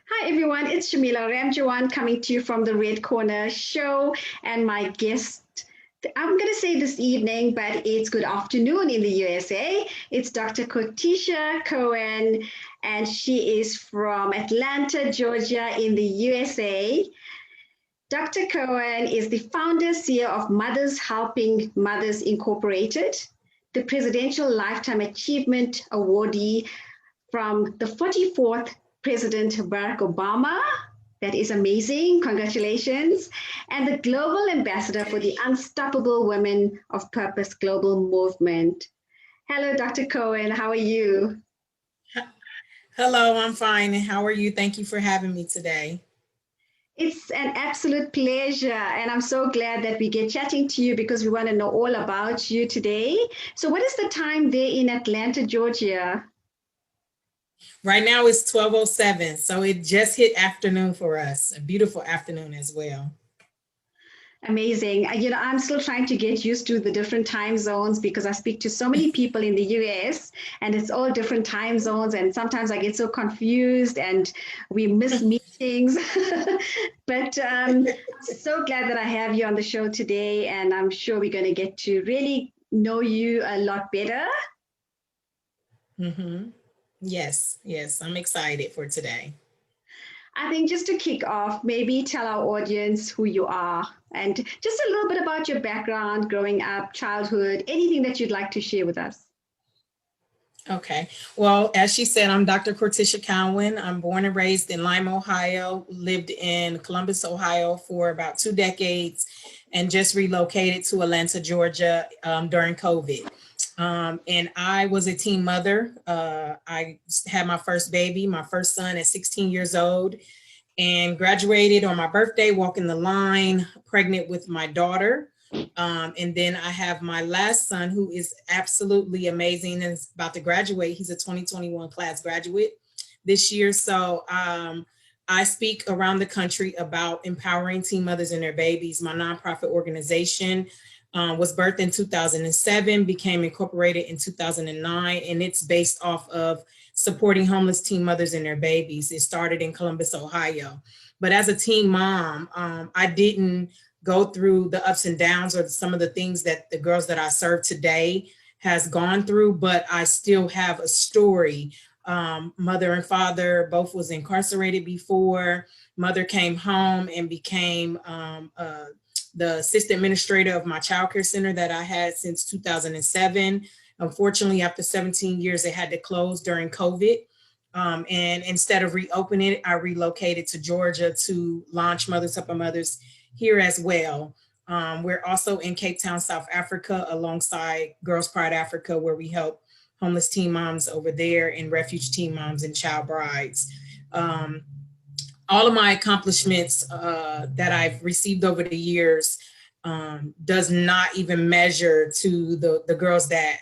Hi everyone, it's Shamila Ramjawan coming to you from the Red Corner show. And my guest, I'm going to say this evening, but it's good afternoon in the USA. It's Dr. Cortesha Cowan, and she is from Atlanta, Georgia, in the USA. Dr. Cohen is the founder, CEO of Mothers Helping Mothers Incorporated, the Presidential Lifetime Achievement Awardee from the 44th President Barack Obama. That is amazing. Congratulations. And the Global Ambassador for the Unstoppable Women of Purpose Global Movement. Hello, Dr. Cohen. How are you? Hello, I'm fine. And how are you? Thank you for having me today. It's an absolute pleasure. And I'm so glad that we get chatting to you because we want to know all about you today. So, what is the time there in Atlanta, Georgia? Right now it's 12:07, so it just hit afternoon for us. A beautiful afternoon as well. Amazing. I'm still trying to get used to the different time zones because I speak to so many people in the US and it's all different time zones. And sometimes I get so confused and we miss meetings. But so glad that I have you on the show today. And I'm sure we're going to get to really know you a lot better. hmm Yes, I'm excited for today. I think just to kick off, maybe tell our audience who you are and just a little bit about your background, growing up, childhood, anything that you'd like to share with us. Okay. Well, as she said, I'm Dr. Cortesha Cowan. I'm born and raised in Lima, Ohio, lived in Columbus, Ohio for about 2 decades, and just relocated to Atlanta, Georgia during COVID. And I was a teen mother. I had my first baby, my first son at 16 years old, and graduated on my birthday, walking the line, pregnant with my daughter. And then I have my last son who is absolutely amazing and is about to graduate. He's a 2021 class graduate this year. So I speak around the country about empowering teen mothers and their babies. My nonprofit organization was birthed in 2007, became incorporated in 2009, and it's based off of supporting homeless teen mothers and their babies. It started in Columbus, Ohio. But as a teen mom, I didn't go through the ups and downs or some of the things that the girls that I serve today has gone through, but I still have a story. Mother and father both was incarcerated before. Mother came home and became the assistant administrator of my childcare center that I had since 2007. Unfortunately, after 17 years, it had to close during COVID. And instead of reopening it, I relocated to Georgia to launch Mothers Helping Mothers here as well. We're also in Cape Town, South Africa, alongside Girls Pride Africa, where we help homeless teen moms over there and refuge teen moms and child brides. Um, all of my accomplishments that I've received over the years does not even measure to the girls that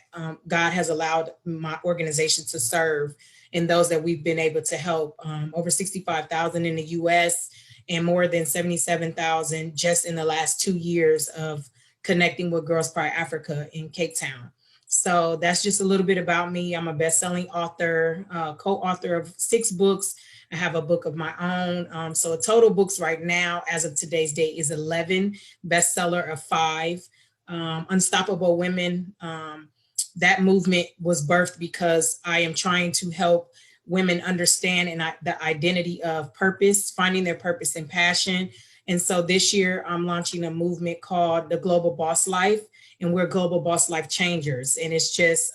God has allowed my organization to serve and those that we've been able to help. Over 65,000 in the US and more than 77,000 just in the last 2 years of connecting with Girls Pride Africa in Cape Town. So that's just a little bit about me. I'm a best-selling author, co-author of 6 books. I have a book of my own. So total books right now, as of today's date, is 11, bestseller of 5. Unstoppable Women. That movement was birthed because I am trying to help women understand the identity of purpose, finding their purpose and passion. And so this year I'm launching a movement called the Global Boss Life, and we're Global Boss Life Changers. And it's just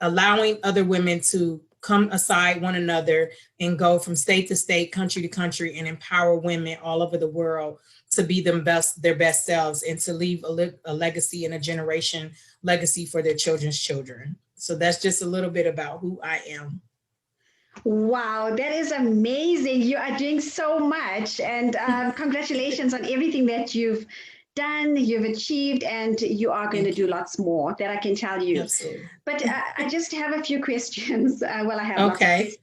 allowing other women to come aside one another and go from state to state, country to country, and empower women all over the world to be their best selves and to leave a legacy and a generation legacy for their children's children. So that's just a little bit about who I am. Wow, that is amazing. You are doing so much. And congratulations on everything that you've done, you've achieved, and you are going to Thank do you. lots more that I can tell you. Absolutely. But I just have a few questions. Well, I have lots of Okay. questions.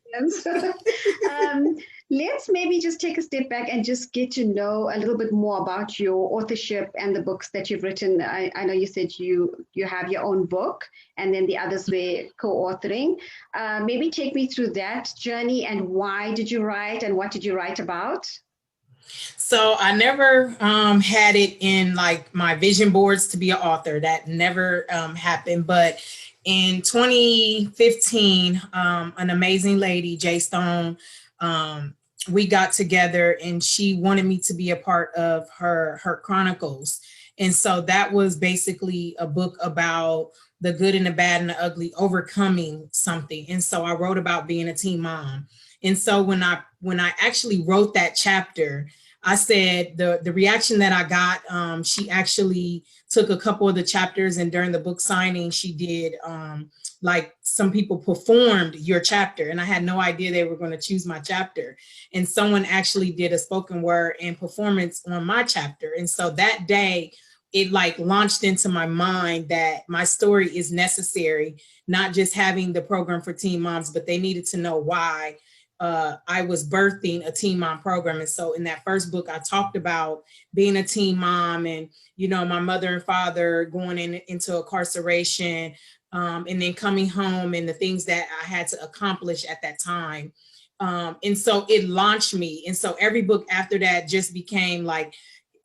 um, let's maybe just take a step back and just get to know a little bit more about your authorship and the books that you've written. I know you said you have your own book, and then the others were co-authoring. Maybe take me through that journey and why did you write and what did you write about? So I never had it in like my vision boards to be an author. That never happened. But in 2015, an amazing lady, Jay Stone, we got together and she wanted me to be a part of her chronicles. And so that was basically a book about the good and the bad and the ugly, overcoming something. And so I wrote about being a teen mom. And so when I actually wrote that chapter, I said the reaction that I got, she actually took a couple of the chapters, and during the book signing, she did like some people performed your chapter, and I had no idea they were going to choose my chapter. And someone actually did a spoken word and performance on my chapter. And so that day, it like launched into my mind that my story is necessary, not just having the program for teen moms, but they needed to know why I was birthing a teen mom program. And so in that first book, I talked about being a teen mom and, you know, my mother and father going into incarceration, and then coming home and the things that I had to accomplish at that time. And so it launched me. And so every book after that just became like,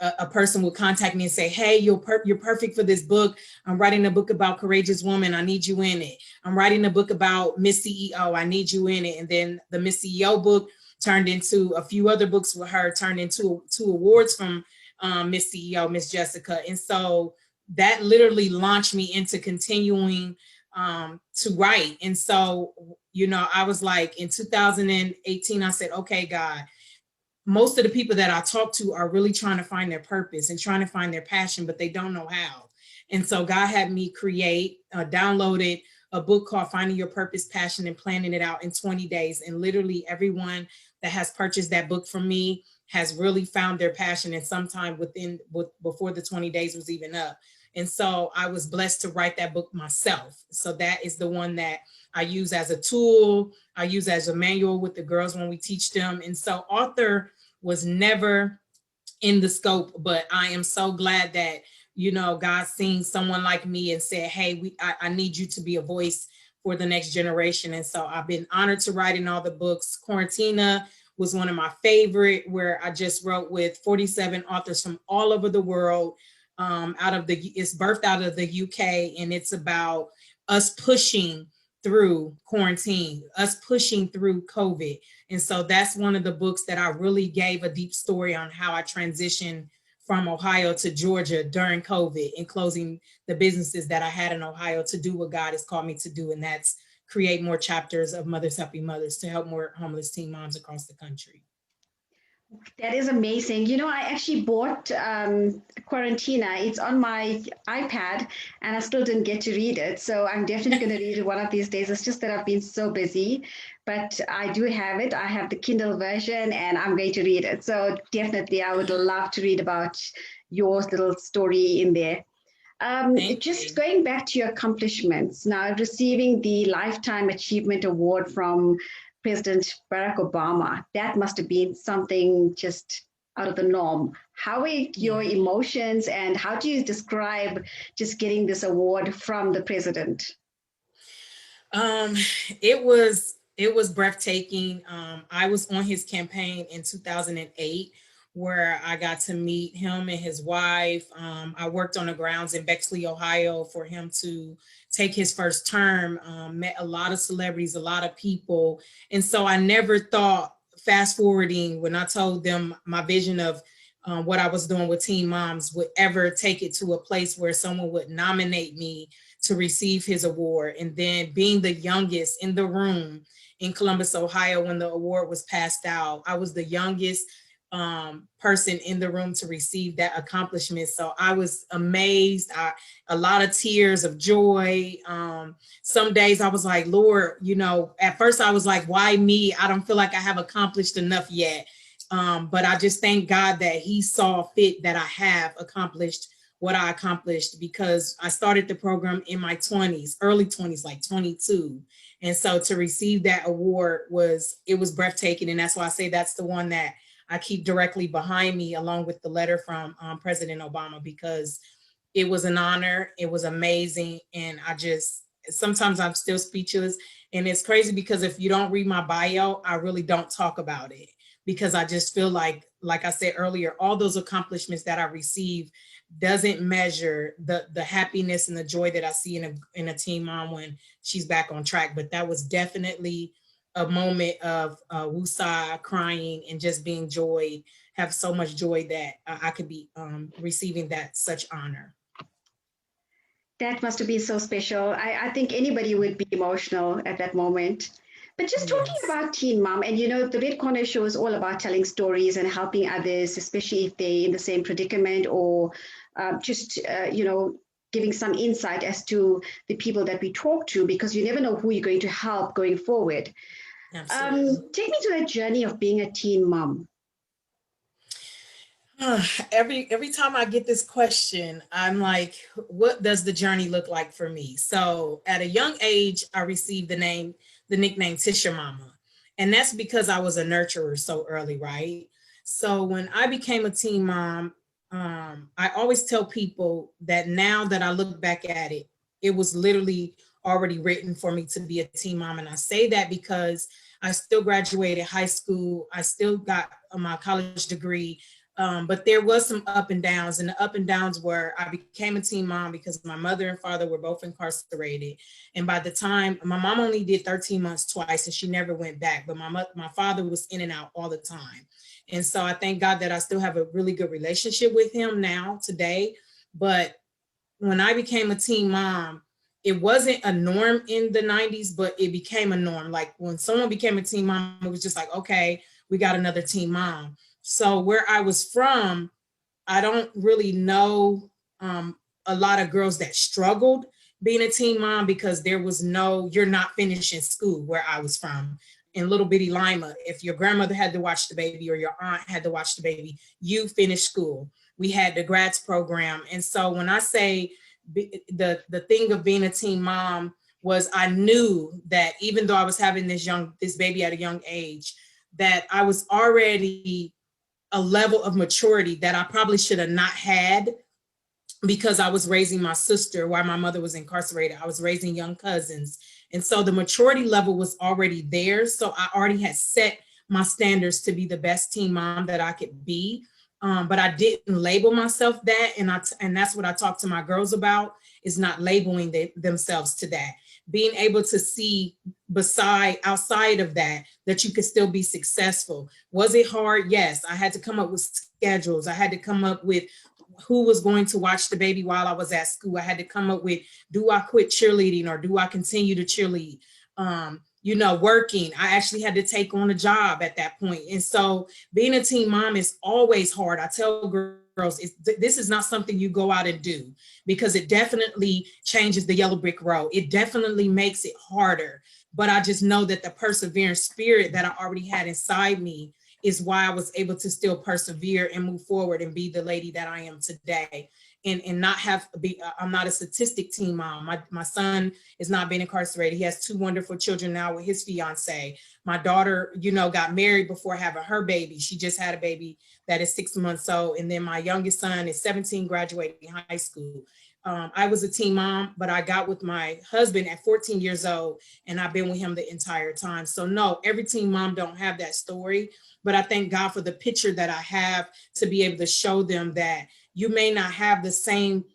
a person would contact me and say, hey, you're perfect for this book. I'm writing a book about courageous woman. I need you in it. I'm writing a book about Miss CEO. I need you in it. And then the Miss CEO book turned into a few other books with her, turned into 2 awards from Miss CEO, Miss Jessica. And so that literally launched me into continuing to write. And so, you know, I was like, in 2018, I said, okay, God, most of the people that I talk to are really trying to find their purpose and trying to find their passion, but they don't know how. And so God had me downloaded a book called Finding Your Purpose, Passion, and Planning It Out in 20 days. And literally everyone that has purchased that book from me has really found their passion, and sometime before the 20 days was even up. And so I was blessed to write that book myself. So that is the one that I use as a tool. I use as a manual with the girls when we teach them. And so author was never in the scope, but I am so glad that, you know, God seen someone like me and said, hey, I need you to be a voice for the next generation. And so I've been honored to write in all the books. Quarantina was one of my favorite, where I just wrote with 47 authors from all over the world. It's birthed out of the UK, and it's about us pushing through quarantine, us pushing through COVID. And so that's one of the books that I really gave a deep story on how I transitioned from Ohio to Georgia during COVID, and closing the businesses that I had in Ohio to do what God has called me to do. And that's create more chapters of Mothers Helping Mothers to help more homeless teen moms across the country. That is amazing. You know, I actually bought Quarantina. It's on my iPad, and I still didn't get to read it. So I'm definitely going to read it one of these days. It's just that I've been so busy, but I do have it. I have the Kindle version, and I'm going to read it. So definitely, I would love to read about your little story in there. Just going back to your accomplishments, now receiving the Lifetime Achievement Award from President Barack Obama, that must have been something just out of the norm. How are your emotions, and how do you describe just getting this award from the president? It was breathtaking. I was on his campaign in 2008, where I got to meet him and his wife. I worked on the grounds in Bexley, Ohio, for him to take his first term. Met a lot of celebrities, a lot of people. And so I never thought, fast forwarding, when I told them my vision of what I was doing with teen moms, would ever take it to a place where someone would nominate me to receive his award. And then being the youngest in the room in Columbus, Ohio, when the award was passed out, I was the youngest person in the room to receive that accomplishment. So I was amazed. A lot of tears of joy. Some days I was like, Lord, you know, at first I was like, why me? I don't feel like I have accomplished enough yet. But I just thank God that he saw fit that I have accomplished what I accomplished, because I started the program in my 20s, early 20s, like 22. And so to receive that award was breathtaking. And that's why I say that's the one that I keep directly behind me, along with the letter from President Obama, because it was an honor. It was amazing. And sometimes I'm still speechless. And it's crazy because if you don't read my bio, I really don't talk about it, because I just feel like I said earlier, all those accomplishments that I received doesn't measure the happiness and the joy that I see in a teen mom when she's back on track. But that was definitely a moment of woosah, crying, and just being joy, have so much joy that I could be receiving that such honor. That must have been so special. I think anybody would be emotional at that moment. But just talking Yes. about Teen Mom, and the Red Corner show is all about telling stories and helping others, especially if they're in the same predicament, or giving some insight as to the people that we talk to, because you never know who you're going to help going forward. Absolutely. Take me to that journey of being a teen mom. Every time I get this question, I'm like, what does the journey look like for me? So at a young age, I received the nickname Tisha Mama. And that's because I was a nurturer so early, right? So when I became a teen mom, I always tell people that now that I look back at it, it was literally already written for me to be a teen mom. And I say that because I still graduated high school. I still got my college degree. But there was some up and downs, and the up and downs were I became a teen mom because my mother and father were both incarcerated. And by the time my mom only did 13 months twice, and she never went back, but my father was in and out all the time. And so I thank God that I still have a really good relationship with him now today. But when I became a teen mom, it wasn't a norm in the 90s, but it became a norm. Like when someone became a teen mom, it was just like, okay, we got another teen mom. So where I was from, I don't really know a lot of girls that struggled being a teen mom, because there was no, you're not finishing school where I was from. In little bitty Lima, if your grandmother had to watch the baby or your aunt had to watch the baby, you finished school. We had the grads program. And so when I say the thing of being a teen mom was, I knew that even though I was having this baby at a young age, that I was already a level of maturity that I probably should have not had, because I was raising my sister while my mother was incarcerated. I was raising young cousins. And so the maturity level was already there. So I already had set my standards to be the best teen mom that I could be. But I didn't label myself that. And that's what I talk to my girls about, is not labeling themselves to that. Being able to see outside of that you could still be successful. Was it hard? Yes. I had to come up with schedules. I had to come up with who was going to watch the baby while I was at school. I had to come up with, do I quit cheerleading or do I continue to cheerlead? Working, I actually had to take on a job at that point. And so being a teen mom is always hard. I tell girls, this is not something you go out and do, because it definitely changes the yellow brick road. It definitely makes it harder. But I just know that the perseverance spirit that I already had inside me is why I was able to still persevere and move forward and be the lady that I am today. And not I'm not a statistic teen mom. My son is not being incarcerated. He has 2 wonderful children now with his fiance. My daughter, got married before having her baby. She just had a baby that is 6 months old. And then my youngest son is 17, graduating high school. I was a teen mom, but I got with my husband at 14 years old, and I've been with him the entire time. So no, every teen mom don't have that story, but I thank God for the picture that I have to be able to show them that you may not have the same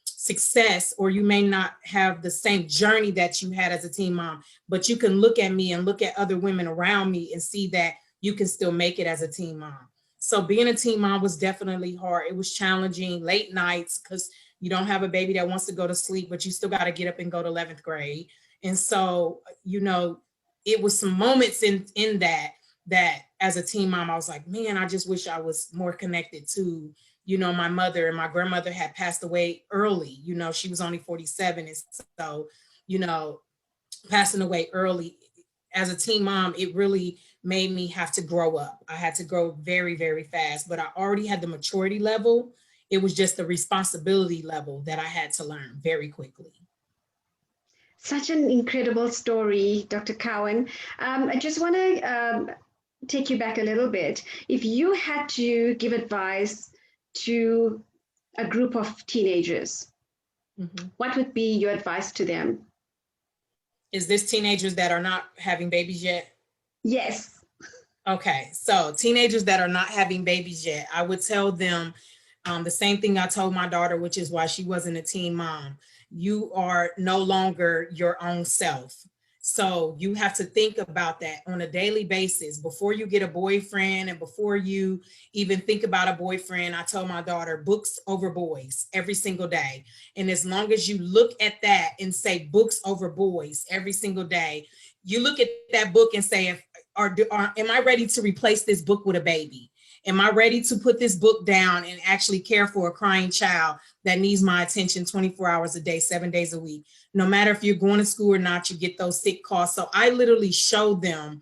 success, or you may not have the same journey that you had as a teen mom, but you can look at me and look at other women around me and see that you can still make it as a teen mom. So being a teen mom was definitely hard. It was challenging, late nights, because you don't have a baby that wants to go to sleep, but you still got to get up and go to 11th grade. And so, it was some moments in that as a teen mom, I was like, man, I just wish I was more connected to, my mother. And my grandmother had passed away early. She was only 47. And so, passing away early as a teen mom, it really made me have to grow up. I had to grow very, very fast, but I already had the maturity level. It was just the responsibility level that I had to learn very quickly. Such an incredible story, Dr. Cowan. I just want to take you back a little bit. If you had to give advice to a group of teenagers, what would be your advice to them? Is this teenagers that are not having babies yet? Yes. Okay, so teenagers that are not having babies yet, I would tell them the same thing I told my daughter, which is why she wasn't a teen mom. You are no longer your own self. So you have to think about that on a daily basis. Before you get a boyfriend and before you even think about a boyfriend, I told my daughter, books over boys every single day. And as long as you look at that and say books over boys every single day, you look at that book and say, am I ready to replace this book with a baby? Am I ready to put this book down and actually care for a crying child that needs my attention 24 hours a day, 7 days a week? No matter if you're going to school or not, you get those sick calls. So I literally show them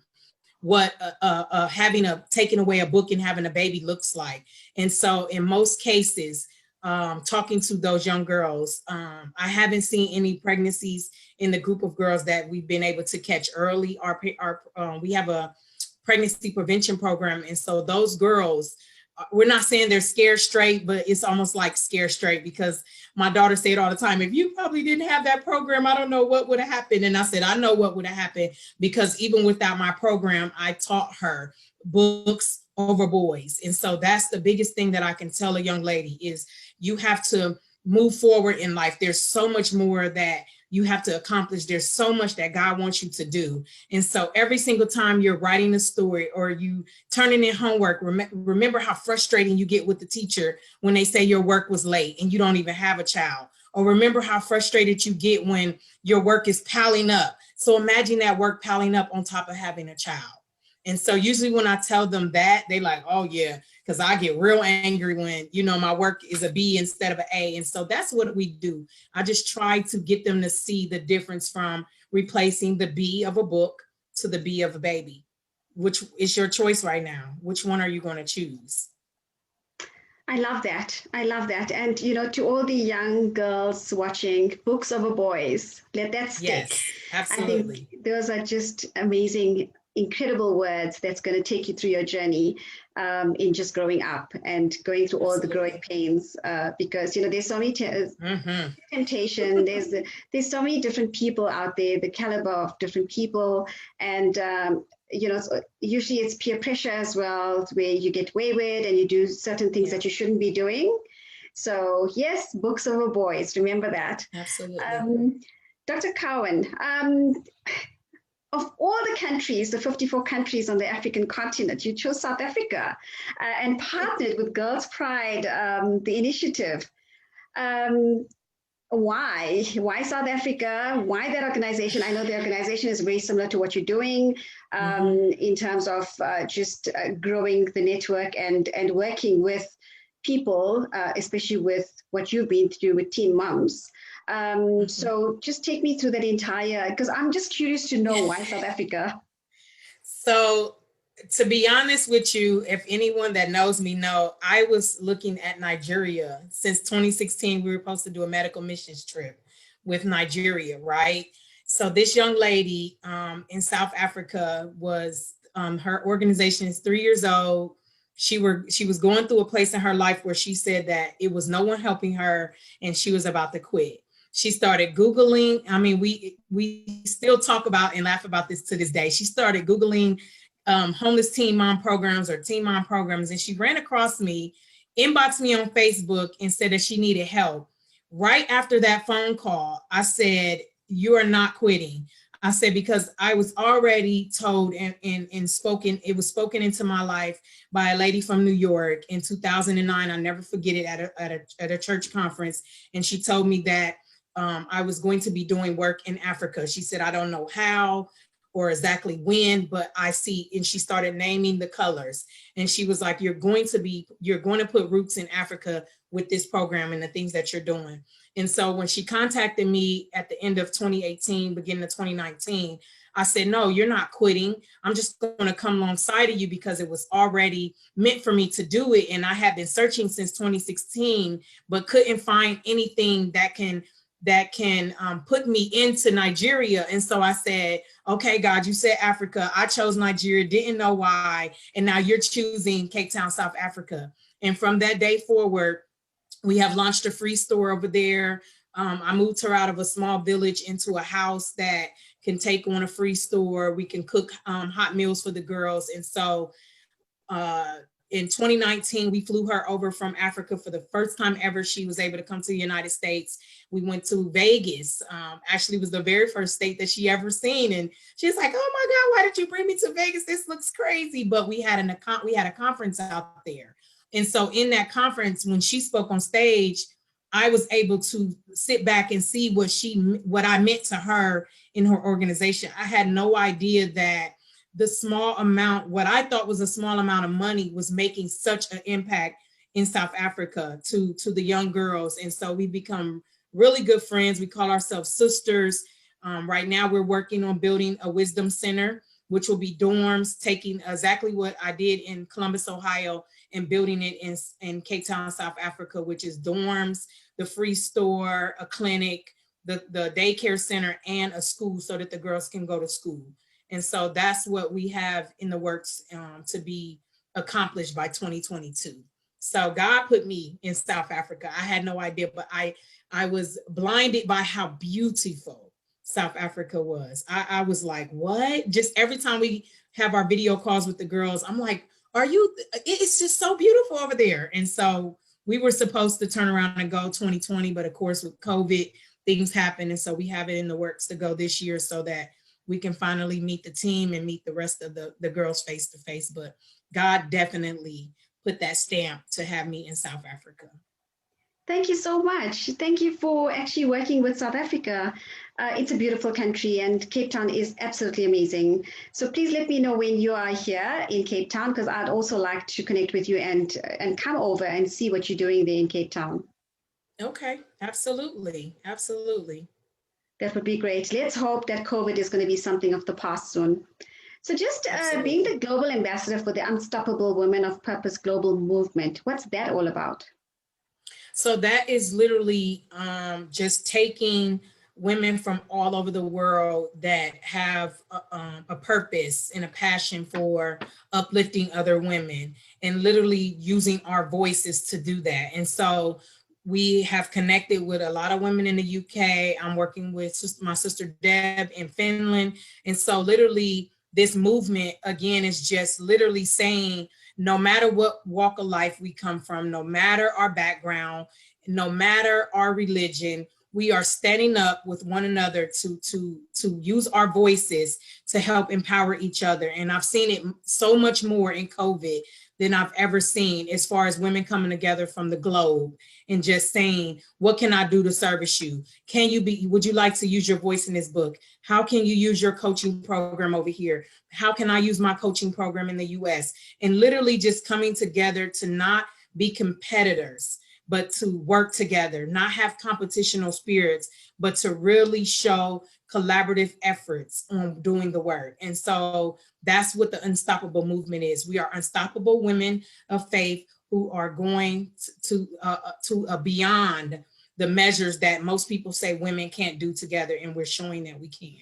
what taking away a book and having a baby looks like. And so in most cases, talking to those young girls, I haven't seen any pregnancies in the group of girls that we've been able to catch early. We have a pregnancy prevention program. And so those girls, we're not saying they're scared straight, but it's almost like scared straight, because my daughter said all the time, if you probably didn't have that program, I don't know what would have happened. And I said, I know what would have happened, because even without my program, I taught her books over boys. And so that's the biggest thing that I can tell a young lady is you have to move forward in life. There's so much more that you have to accomplish. There's so much that God wants you to do. And so every single time you're writing a story or you turning in homework, remember how frustrating you get with the teacher when they say your work was late and you don't even have a child. Or remember how frustrated you get when your work is piling up. So imagine that work piling up on top of having a child. And so usually when I tell them that, they like, oh yeah, because I get real angry when, my work is a B instead of an A. And so that's what we do. I just try to get them to see the difference from replacing the B of a book to the B of a baby, which is your choice right now. Which one are you going to choose? I love that. I love that. And, to all the young girls watching, books over boys, let that stick. Yes, absolutely. I think those are just amazing, incredible words that's going to take you through your journey in just growing up and going through all the growing pains, because there's so many temptation. There's so many different people out there, the caliber of different people, and usually it's peer pressure as well, where you get wayward and you do certain things that you shouldn't be doing. So yes, books over boys. Remember that. Absolutely. Dr. Cowan, of all the countries, the 54 countries on the African continent, you chose South Africa and partnered with Girls Pride, the initiative. Why? Why South Africa? Why that organization? I know the organization is very similar to what you're doing in terms of just growing the network and working with people, especially with what you've been through with teen moms. So just take me through that entire, because I'm just curious to know why South Africa. So to be honest with you, if anyone that knows me know, I was looking at Nigeria since 2016. We were supposed to do a medical missions trip with Nigeria, right? So this young lady in South Africa was, her organization is 3 years old. She was going through a place in her life where she said that it was no one helping her and she was about to quit. She started Googling. I mean, we still talk about and laugh about this to this day. She started Googling homeless teen mom programs or teen mom programs. And she ran across me, inboxed me on Facebook and said that she needed help. Right after that phone call, I said, you are not quitting. I said, because I was already told and spoken, it was spoken into my life by a lady from New York in 2009. I'll never forget it at a church conference. And she told me that I was going to be doing work in Africa. She said, I don't know how or exactly when, but I see, and she started naming the colors. And she was like, you're going to put roots in Africa with this program and the things that you're doing. And so when she contacted me at the end of 2018, beginning of 2019, I said, no, you're not quitting. I'm just going to come alongside of you because it was already meant for me to do it. And I had been searching since 2016, but couldn't find anything that can that can put me into Nigeria. And so I said, okay, God, you said Africa. I chose Nigeria, didn't know why. And now you're choosing Cape Town, South Africa. And from that day forward, we have launched a free store over there. I moved her out of a small village into a house that can take on a free store. We can cook hot meals for the girls. And so in 2019, we flew her over from Africa for the first time ever. She was able to come to the United States. We went to Vegas. Actually, was the very first state that she ever seen. And she's like, oh my God, why did you bring me to Vegas? This looks crazy. But we had a conference out there. And so in that conference, when she spoke on stage, I was able to sit back and see what I meant to her in her organization. I had no idea that the small amount, what I thought was a small amount of money, was making such an impact in South Africa to the young girls. And so we become really good friends. We call ourselves sisters. Right now we're working on building a wisdom center, which will be dorms, taking exactly what I did in Columbus, Ohio, and building it in Cape Town, South Africa, which is dorms, the free store, a clinic, the daycare center, and a school so that the girls can go to school. And so that's what we have in the works to be accomplished by 2022. So God put me in South Africa. I had no idea, but I was blinded by how beautiful South Africa was. I was like, what? Just every time we have our video calls with the girls, I'm like, it's just so beautiful over there. And so we were supposed to turn around and go 2020, but of course with COVID, things happen. And so we have it in the works to go this year so that we can finally meet the team and meet the rest of the girls face to face. But God definitely put that stamp to have me in South Africa. Thank you so much. Thank you for actually working with South Africa. It's a beautiful country and Cape Town is absolutely amazing. So please let me know when you are here in Cape Town, because I'd also like to connect with you and come over and see what you're doing there in Cape Town. Okay, absolutely. Absolutely. That would be great. Let's hope that COVID is going to be something of the past soon. So just being the global ambassador for the Unstoppable Women of Purpose Global Movement, what's that all about? So that is literally just taking women from all over the world that have a purpose and a passion for uplifting other women and literally using our voices to do that. And so we have connected with a lot of women in the UK. I'm working with my sister Deb in Finland. And so literally this movement, again, is just literally saying, no matter what walk of life we come from, no matter our background, no matter our religion, we are standing up with one another to use our voices to help empower each other. And I've seen it so much more in COVID than I've ever seen, as far as women coming together from the globe and just saying, what can I do to service you? Would you like to use your voice in this book? How can you use your coaching program over here? How can I use my coaching program in the US? And literally just coming together to not be competitors, but to work together, not have competitional spirits, but to really show collaborative efforts on doing the work. And so that's what the Unstoppable movement is. We are unstoppable women of faith who are going to beyond the measures that most people say women can't do together, and we're showing that we can.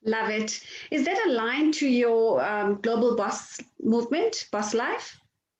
Love it. Is that aligned to your global boss movement, Boss Life?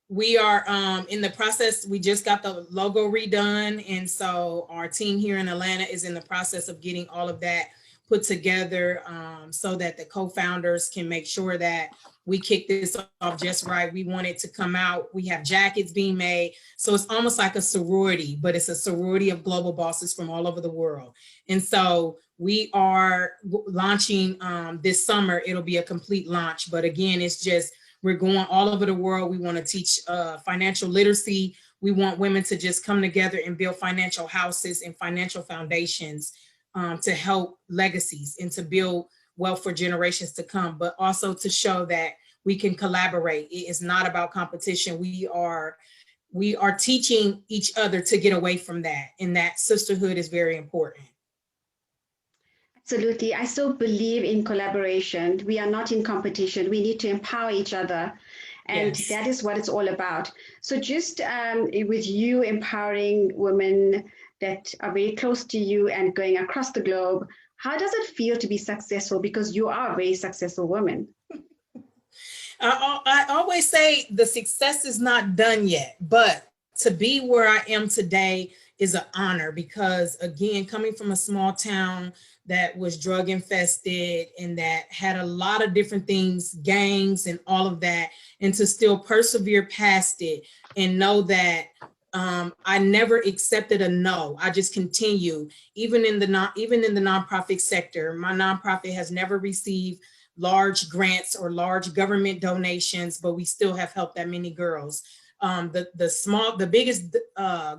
We are in the process. We just got the logo redone. And so our team here in Atlanta is in the process of getting all of that put together so that the co-founders can make sure that we kick this off just right. We want it to come out. We have jackets being made. So it's almost like a sorority, but it's a sorority of global bosses from all over the world. And so we are launching this summer. It'll be a complete launch. But again, it's just, we're going all over the world. We want to teach financial literacy. We want women to just come together and build financial houses and financial foundations to help legacies and to build wealth for generations to come, but also to show that we can collaborate. It is not about competition. We are teaching each other to get away from that. And that sisterhood is very important. Absolutely. I still believe in collaboration. We are not in competition. We need to empower each other. And That is what it's all about. So just with you empowering women that are very close to you and going across the globe. How does it feel to be successful? Because you are a very successful woman. I always say the success is not done yet, but to be where I am today is an honor because, again, coming from a small town that was drug infested and that had a lot of different things, gangs and all of that, and to still persevere past it and know that I never accepted a no. I just continue, even in the nonprofit sector. My nonprofit has never received large grants or large government donations, but we still have helped that many girls. The biggest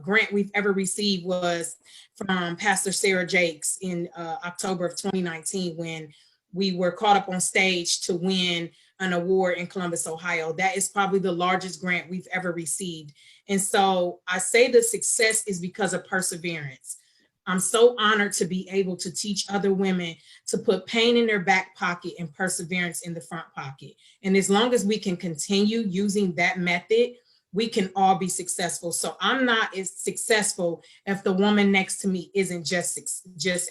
grant we've ever received was from Pastor Sarah Jakes in October of 2019, when we were caught up on stage to win an award in Columbus, Ohio. That is probably the largest grant we've ever received. And so I say the success is because of perseverance. I'm so honored to be able to teach other women to put pain in their back pocket and perseverance in the front pocket. And as long as we can continue using that method, we can all be successful. So I'm not as successful if the woman next to me isn't just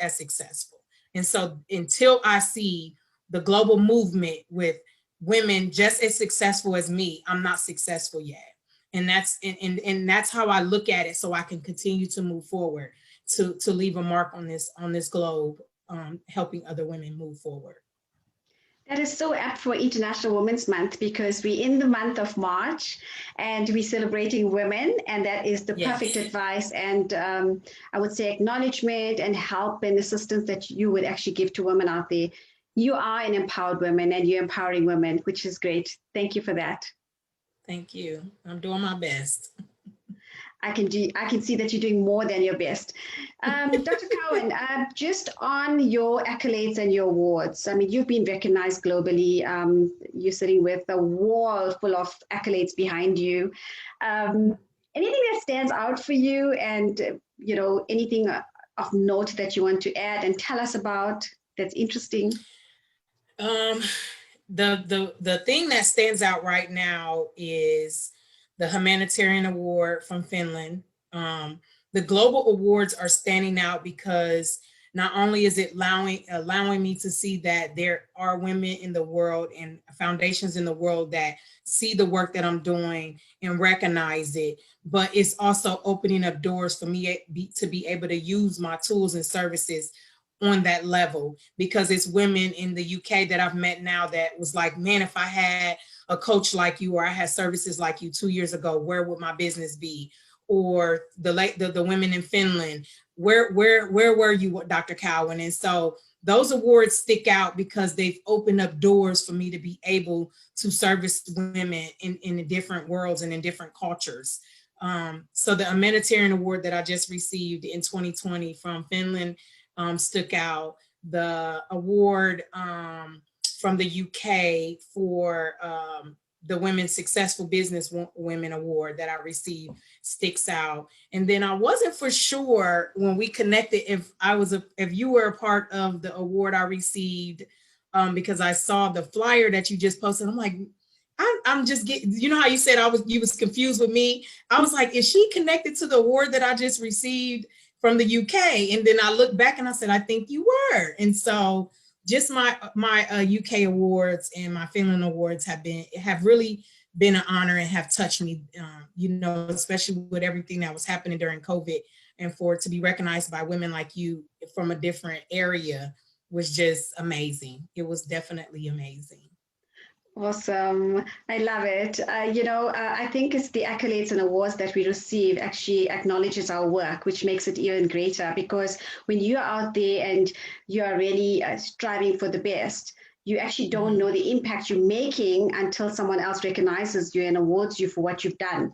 as successful. And so until I see the global movement with women just as successful as me, I'm not successful yet. And that's how I look at it, so I can continue to move forward, to leave a mark on this globe, helping other women move forward. That is so apt for International Women's Month, because we're in the month of March and we're celebrating women, and that is the perfect advice and I would say acknowledgement and help and assistance that you would actually give to women out there. You are an empowered woman and you're empowering women, which is great. Thank you for that. Thank you. I'm doing my best. I can see that you're doing more than your best. Dr. Cowan, just on your accolades and your awards, I mean, you've been recognized globally. You're sitting with a wall full of accolades behind you. Anything that stands out for you, and anything of note that you want to add and tell us about that's interesting? The thing that stands out right now is the humanitarian award from Finland. The global awards are standing out because not only is it allowing me to see that there are women in the world and foundations in the world that see the work that I'm doing and recognize it, but it's also opening up doors for me to be able to use my tools and services on that level, because it's women in the UK that I've met now that was like, man, if I had a coach like you, or I had services like you 2 years ago, where would my business be? Or the women in Finland, where were you, Dr. Cowan? And so those awards stick out because they've opened up doors for me to be able to service women in different worlds and in different cultures. So the humanitarian award that I just received in 2020 from Finland stuck out. The award from the UK for the Women's Successful Business Women Award that I received sticks out. And then I wasn't for sure when we connected if you were a part of the award I received, because I saw the flyer that you just posted. I'm like, I'm just getting, you know how you said you was confused with me. I was like, is she connected to the award that I just received from the UK? And then I looked back and I said, I think you were. And so just my UK awards and my Finland awards have really been an honor and have touched me, especially with everything that was happening during COVID, and for it to be recognized by women like you from a different area was just amazing. It was definitely amazing. Awesome. I love it. I think it's the accolades and awards that we receive actually acknowledges our work, which makes it even greater, because when you're out there and you are really striving for the best, you actually don't know the impact you're making until someone else recognizes you and awards you for what you've done.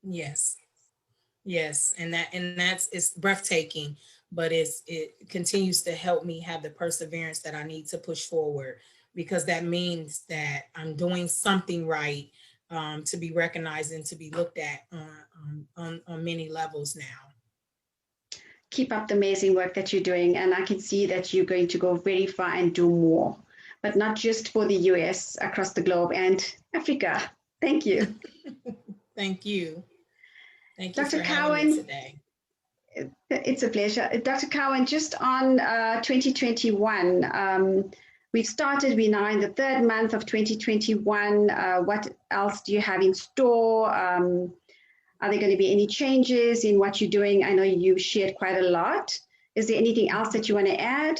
Yes. And it's breathtaking, but it continues to help me have the perseverance that I need to push forward, because that means that I'm doing something right, to be recognized and to be looked at on many levels now. Keep up the amazing work that you're doing. And I can see that you're going to go very far and do more, but not just for the US, across the globe and Africa. Thank you. Thank you. Thank you Dr. for Cowan, having me today. It's a pleasure. Dr. Cowan, just on 2021, we've started, we're now in the third month of 2021. What else do you have in store? Are there going to be any changes in what you're doing? I know you shared quite a lot. Is there anything else that you want to add?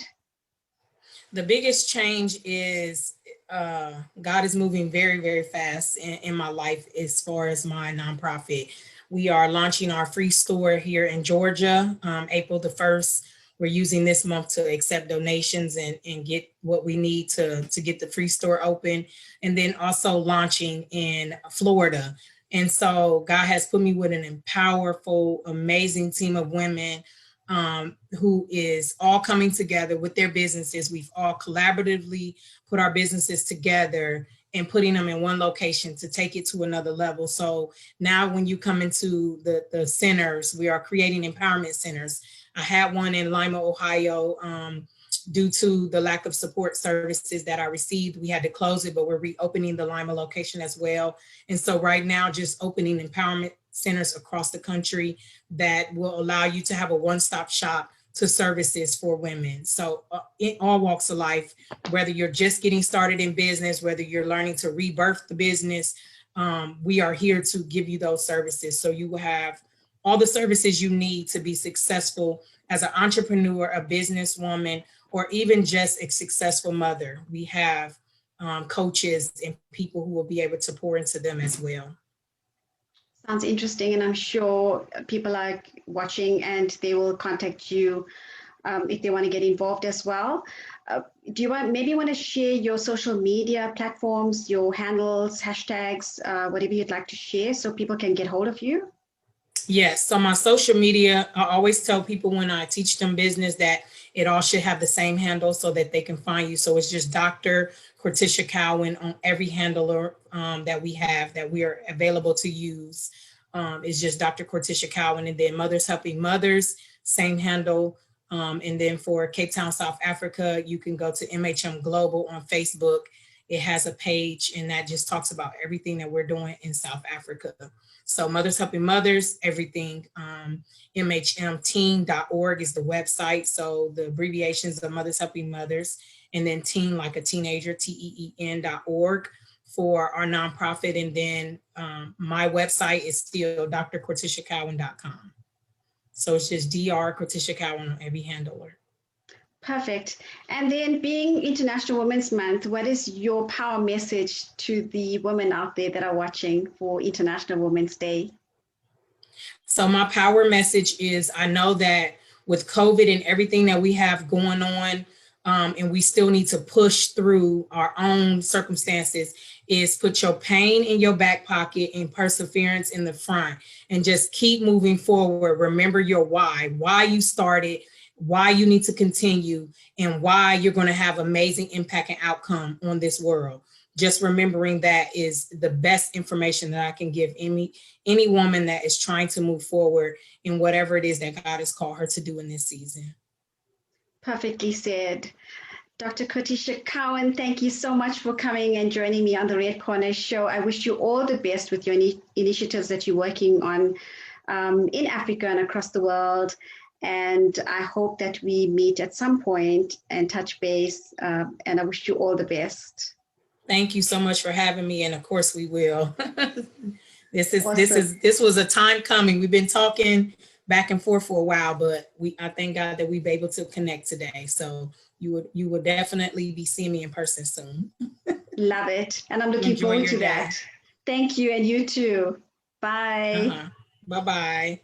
The biggest change is God is moving very, very fast in my life as far as my nonprofit. We are launching our free store here in Georgia, April the 1st. We're using this month to accept donations and get what we need to get the free store open. And then also launching in Florida. And so God has put me with an powerful, amazing team of women who is all coming together with their businesses. We've all collaboratively put our businesses together and putting them in one location to take it to another level. So now when you come into the centers, we are creating empowerment centers. I had one in Lima, Ohio. Due to the lack of support services that I received, we had to close it, but we're reopening the Lima location as well. And so right now, just opening empowerment centers across the country that will allow you to have a one-stop shop to services for women. So in all walks of life, whether you're just getting started in business, whether you're learning to rebirth the business, we are here to give you those services. So you will have all the services you need to be successful as an entrepreneur, a businesswoman, or even just a successful mother. We have coaches and people who will be able to pour into them as well. Sounds interesting, and I'm sure people are watching and they will contact you if they want to get involved as well. Do you want to share your social media platforms, your handles, hashtags, whatever you'd like to share so people can get hold of you? Yes, so my social media, I always tell people when I teach them business that it all should have the same handle so that they can find you. So it's just Dr. Cortesha Cowan on every handler that we have that we are available to use. It's just Dr. Cortesha Cowan, and then Mothers Helping Mothers, same handle. And then for Cape Town, South Africa, you can go to MHM Global on Facebook. It has a page and that just talks about everything that we're doing in South Africa. So Mothers Helping Mothers, everything. MHMteen.org is the website. So the abbreviations of Mothers Helping Mothers, and then teen like a teenager, TEEN.org for our nonprofit. And then my website is still drcorteshacowan.com. So it's just Dr. Cortesha Cowan on every handler. Perfect. And then being International Women's Month, what is your power message to the women out there that are watching for International Women's Day? So my power message is, I know that with COVID and everything that we have going on, and we still need to push through our own circumstances, is put your pain in your back pocket and perseverance in the front, and just keep moving forward. Remember your why you started, why you need to continue, and why you're going to have amazing impact and outcome on this world. Just remembering that is the best information that I can give any woman that is trying to move forward in whatever it is that God has called her to do in this season. Perfectly said. Dr. Cortesha Cowan, thank you so much for coming and joining me on the Red Corner Show. I wish you all the best with your initiatives that you're working on in Africa and across the world. And I hope that we meet at some point and touch base. And I wish you all the best. Thank you so much for having me. And of course we will. Awesome. This was a time coming. We've been talking back and forth for a while, but I thank God that we've been able to connect today. So you would definitely be seeing me in person soon. Love it. And I'm looking forward to that. Thank you. And you too. Bye. Bye-bye.